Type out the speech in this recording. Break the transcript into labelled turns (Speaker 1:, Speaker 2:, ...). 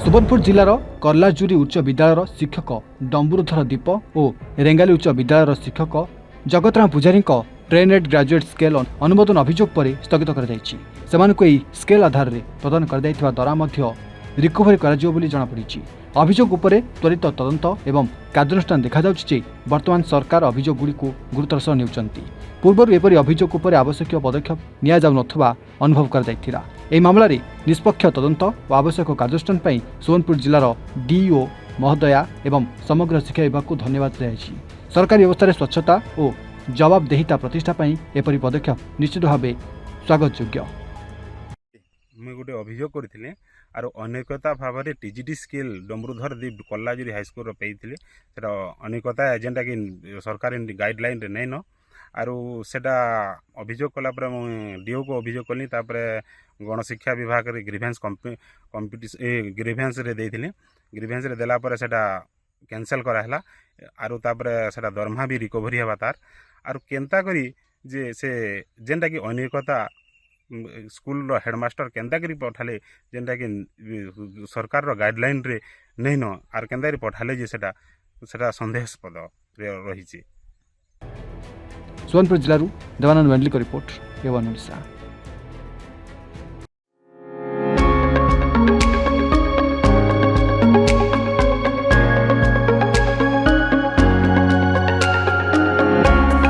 Speaker 1: सुवर्णपुर जिलार कर्लाजुरी उच्च विद्यालय शिक्षक डम्बुरुधर दीप और रेंगाली उच्च विद्यालय शिक्षक जगतराम पूजारी ट्रेनेड ग्राजुएट स्केल अनुमोदन अभियोग पर स्थगित कर स्केल आधार में प्रदान कर द्वारा रिकवरी जनापड़ी। अभियोग उपर त्वरित तदंत एवं कार्यानुष्ठान देखा वर्तमान सरकार अभियोग गुड़िक गुरुतर सह नेउचंती। पूर्व एपरी अभियोग उपर आवश्यक पदक्षेप निया जाउ नथुवा अनुभव कर मामला निष्पक्ष तदंत और आवश्यक कार्यानुष्ठान पर सुवर्णपुर जिलार डीओ महोदया एवं समग्र शिक्षा विभाग को धन्यवाद दिखाई। सरकारी व्यवस्था स्वच्छता और जवाबदेहिता प्रतिष्ठा एपरी पदक्षेप निश्चित भाव स्वागत योग्य।
Speaker 2: मुझे गोटे अभियोग करी आर अनेकता भाव में टीजीटी स्केल डम्बुरुधर दीप कल्लाजुरी हाईस्कल पाई अनेकता जेनटा कि सरकार गाइडलाइन रे नहीं न आरु सेटा अभियोग कलापर डीओ को अभियोग कली गणशिक्षा विभाग रे ग्रीवेंस ग्रीवेंस रे देइथिले ग्रीवेंस रे देला पर सेटा कैंसल कराला आरु सेटा दरमा भी रिकवरी हवा तार आरु केनता करी जे से जेनटा कि अनेकता स्कूल रो हेडमास्टर केनता करी पठाले जेनटा कि सरकार रो गाइडलाइन रे नहीं न आर केनता करी पठाले जे सेटा सेटा संदेहास्पद रही।
Speaker 1: सुवर्णपुर जिलूर देवानंद वेंडली को रिपोर्ट, एवन ओडिशा।